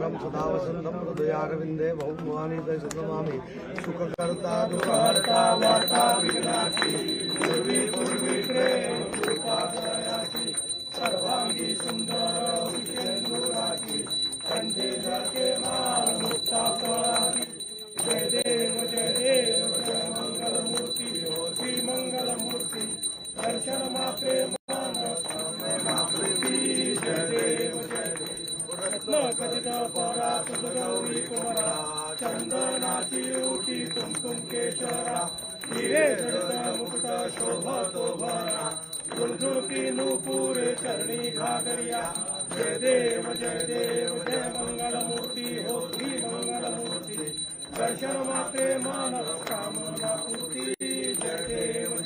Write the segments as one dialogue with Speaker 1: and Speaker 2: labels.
Speaker 1: शङ्करं सदा वसन्तं हृदयारविन्दे बहुमुहानि दशनमामि सुखकर्ता दुःखहर्ता वार्ता विनाशी पूर्वी पूर्वी प्रेम कृपादयाची सर्वांगी सुंदर विषेंदुराची कंठे झळके मान मुक्ता फळाची जय देव जय मंगलमूर्ती श्री मंगलमूर्ती दर्शन मात्रे मान प्रीती जय देव रत्न खचित परा तुझ गौरी कुमरा चंदनाची उठी कुमकुम केशरा हिरे जडत मुकुट शोभतो भरा झुळझुळकी नूपुरे चरणी घागरिया जय देव जय मंगलमूर्ती हो श्री मंगलमूर्ती दर्शन मात्रे मानव कामना पूर्ती जय देव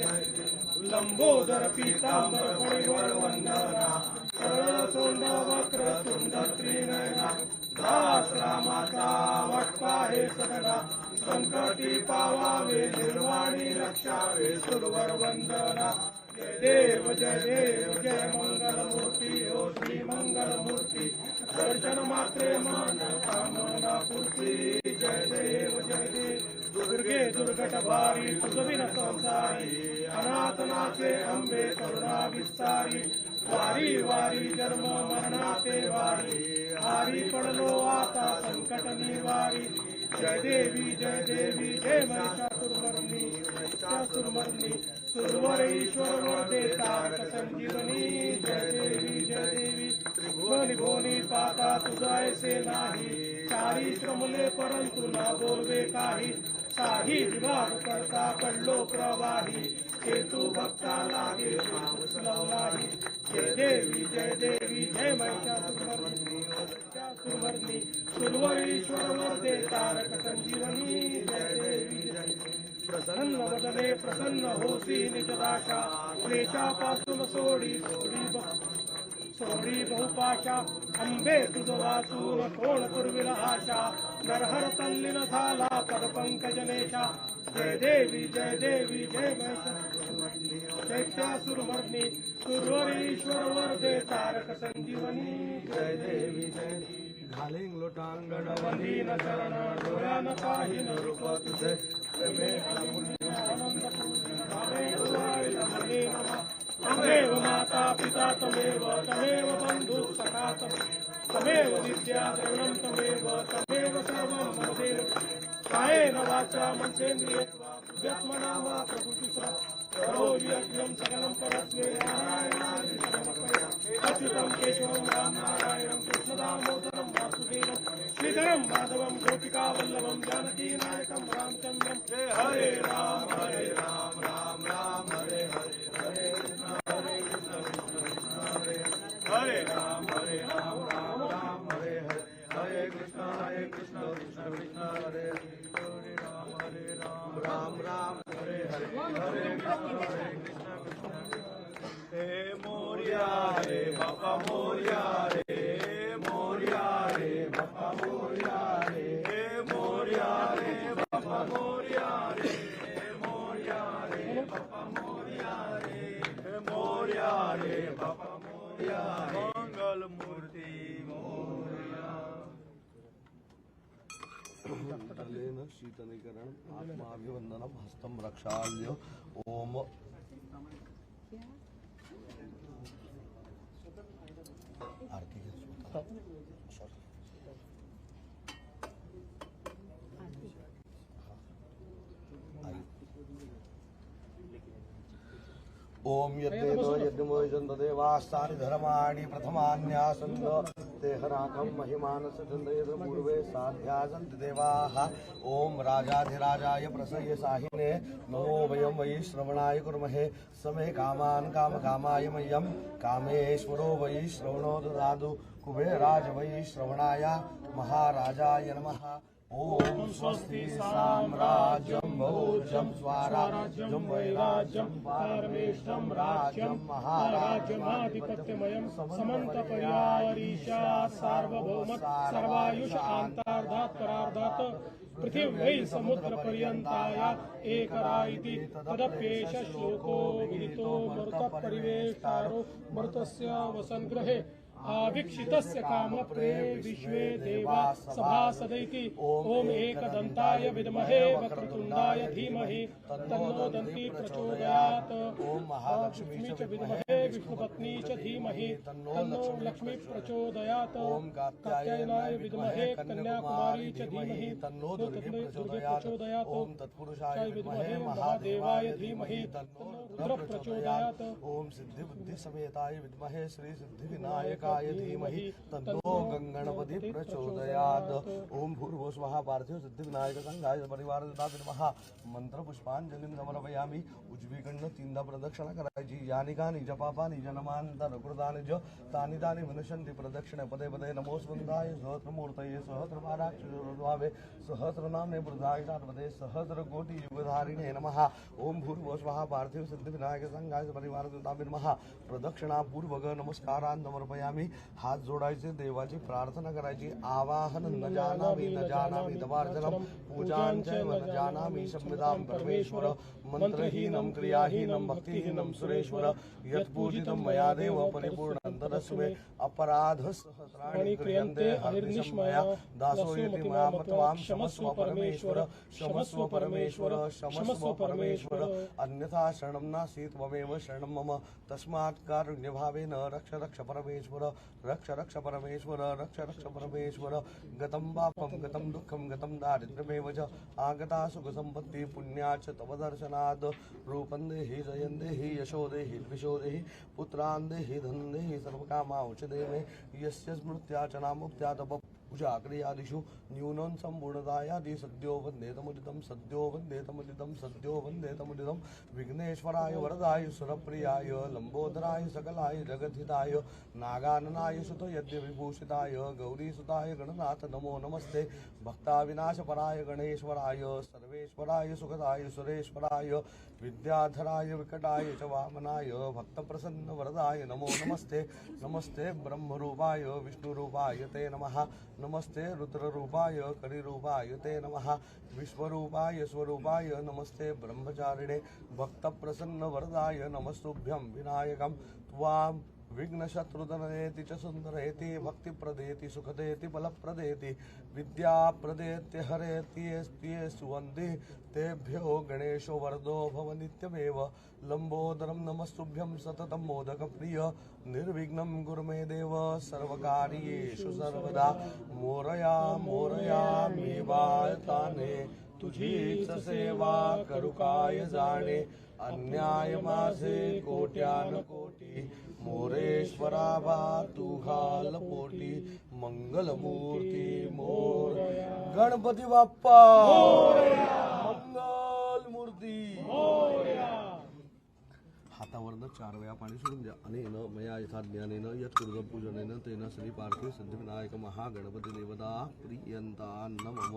Speaker 1: लंबोदर पीतांबर फणीवर वंदना सरळ तोंड वक्र तुंड त्रिनयना दास रामाचा वटपा हे सगळा संकटी पावावे निर्वाणी रक्षावे सुरवर वंदना जय देव जय मंगलमूर्ती हो श्री मंगलमूर्ती दर्शन मात्रे मान कामना पूर्ती जय देव दुर्गे दुर्गट भारी तुझविन संसारी अनाथनाचे अंबे करुणा विस्तारी वारी वारी जन्म मरणाचे वारी हारी पडलो आता संकट निवारी जय देवी जय महिषासुरमर्दिनी सुरवर ईश्वर वरदे तारक संजीवनी जय देवी त्रिभुवनी भुवनी पाता तुझा ऐसे नाही चारी श्रमले परंतु न बोलवे काही साही विभाग करता पडलो प्रवाही हेतू भक्ता लागे नाही जय देवी जय महिषासुरमर्दिनी सुरवर ईश्वर वरदे तारक संजीवनी जय देवी प्रसन्न वदने प्रसन्न होसी निजदाशा क्लेशापासून सोडी बहुपाशा अंबे तुझ वाचून कोण पूर्वील आशा नरहर तल्लीन झाला पद पंकजनेशा जय देवी जय महिषासुरमर्दिनी सुरवर ईश्वर वरदे तारक संजीवनी जय देवी घालिंग लोटांगण वंदीन चरण डोळ्यान पाहिन रूप तुझे तमेव माता पिता तमेव बंधु सखा तमेव विद्या द्रविणं तमेव सर्वं ममदेव कायेन वाचा मनसेन्द्रियत्मना वा प्रकृतिस्रा करोमि यज्ञं सकलं परस्मै नारायणाय अच्युतं केशवं राम नारायणं कृष्णदामोदरं वासुदेवं श्रीधरं माधवं गोपिकावल्लभं जानकीनायकं रामचन्द्रं हरे राम राम राम हरे हरे कृष्ण हरे राम राम राम हरे हरे कृष्ण कृष्ण कृष्ण हरे हरे राम राम हरे हरे कृष्ण हे मोरिया रे बापा मोरिया रे मोरिया रे बापा मोरिया रे मोरिया रे बापा मोरिया रे मोरिया रे बापा मोरिया रे मोरिया रे बापा मोरिया मंगल मूर्ती मोरिया शीतलीकरण आत्माभिवंदनम हस्तम रक्षाल्य ओम आरती ओम यद्देवास्तानि धर्माणि प्रथमान्यासन्त तेहराकं महिमानसचन्द्रयद पूर्वे साध्यासन्ति देवाः ओम राजाधिराजाय प्रसह्य साहिने नमो वयं वै श्रवणाय कुर्महे समे कामान् कामकामाय मह्यं कामेश्वरो वै श्रवणो ददातु कुबेराज वै श्रवणाय महाराजाय नमः ओम स्वस्ति साम्राज्यं भोज्यं स्वाराज्यं वैराज्यं पारमेष्ठं राज्यं महाराज्यमाधिपत्यमयं समन्तपर्यारीशा सार्वभौमत् सर्वायुष आन्तार्धात् परार्धात् पृथिव्यै समुद्रपर्यन्ताय एकरा इति तदप्येष श्लोको विदितो मरुतपरिवेष्टारो मरुतस्य वसन्गृहे आवीक्षितस्य कामप्रे विश्वे देवा सभासदैति ओम एकदन्ताय विद्महे वक्रतुण्डाय धीमहि तन्नो दन्ती प्रचोदयात्
Speaker 2: ओम महालक्ष्मी च
Speaker 1: विद्महे विष्णुपत्नी च धीमहि तन्नो लक्ष्मी प्रचोदयात्
Speaker 2: ओम
Speaker 1: कात्यायनाय विद्महे कन्याकुमारी च धीमहि
Speaker 2: तन्नो दुर्गे प्रचोदयात् ओम तत्पुरुषाय विद्महे महादेवाय धीमहि तन्नो रुद्र प्रचोदयात् ओम सिद्धि बुद्धि समेताय विद्महे श्री सिद्धि विनायकाय धीमहि तन्नो गंगणपति प्रचोदयात् ओम भूर्भुवः स्वः पार्थिव सिद्धि विनायक संघाय परिवार नमः मंत्र पुष्पांजलिं समर्पयामि उजवीकडनं तीनदा प्रदक्षिणा करायची यानि कानि च पापानि जनमांतर कृतानि च तानि तानि विनशन्ति प्रदक्षिणे पदे पदे नमो स्कंदाय सहस्रमूर्तये सहस्रपादाक्षरावे सहस्रनाम्ने बुद्धाय सार्वदे सहस्रकोटि युगधारिणे नमः ओम भूर्भुवः स्वः पार्थिव सिद्धि विनायक संघाय परिवार नमः प्रदक्षिणा पूर्वक नमस्कारान् समर्पयामि हात जोडायचे देवाची प्रार्थना करायची आवाहन न जानामि दवार्चनं पूजां चैव न जानामि संविदां परमेश्वर मंत्रहीनं क्रियाहीनं भक्तिहीनं सुरेश्वर यत्पूजितं मया देव परिपूर्णन्तरस्मै मे अपराधसहस्राणि क्रियन्ते हरिर्निष्मया दासोऽयति मया मत्वां क्षमस्व परमेश्वर क्षमस्व परमेश्वर क्षमस्व परमेश्वर अन्यथा शरणं नास्ति त्वमेव शरणं मम तस्मात् कारुण्यभावेन रक्ष रक्ष परमेश्वर रक्ष परमेश्वर रक्ष परमेश्वर गतं पापं गतं दुःखं गतं दारिद्र्यमेव च आगता सुखसम्पत्तिः पुण्या च तव दर्शनात् रूपं देहि जयं देहि यशो देहि द्विषो देहि पुत्रान् देहि धनं देहि सर्वकामांश्च देहि यस्य स्मृत्या च नामुक्त्या तप पूजा क्रियादिषु न्यूनं सम्पूर्णतायादि सद्यो वन्देतमुदितं सद्यो वन्देतमुदितं विघ्नेश्वराय वरदाय सुरप्रियाय लंबोदराय सकलाय जगद्धिताय नागाननाय सुत यज्ञविभूषिताय गौरीसुताय गणनाथ नमो नमस्ते भक्ताविनाशपराय गणेश्वराय सर्वेश्वराय सुखदाय सुरेश्वराय विद्याधराय विकटाय च वामनाय भक्तप्रसन्न वरदाय नमो नमस्ते नमस्ते ब्रह्मरूपाय विष्णुरूपाय ते नमः नमस्ते रुद्ररूपाय करिरूपाय ते नमः विश्वरूपाय स्वरूपाय नमस्ते ब्रह्मचारिणे भक्तप्रसन्न वरदाय नमस्तुभ्यं विनायकं त्वां विघ्नशत्रुधनेति च सुन्दरेति भक्तिप्रदेति सुखदेति बलप्रदेति विद्याप्रदेति हरेति सुवन्ति तेभ्यो गणेशो वरदो भव नित्यमेव लंबोदरं नमस्तुभ्यं सततं मोदकप्रिय निर्विघ्नं गुरु मे देव सर्वकार्येषु सर्वदा मोरया मी वाळताने तुझीच सेवा करू काय जाणे अन्याय माझे कोट्यान कोटी मोरेश्वरा बा तू घाल पोटी मंगलमूर्ती मोर गणपती बाप्पा मंगल मूर्ती हातावरनं 4 वेळा पाणी सोडून द्या अनेन मया यथा ज्ञानेन यत् पूजनेन तेन श्री पार्थिव सिद्धिविनायक महागणपती देवता प्रियंता नमः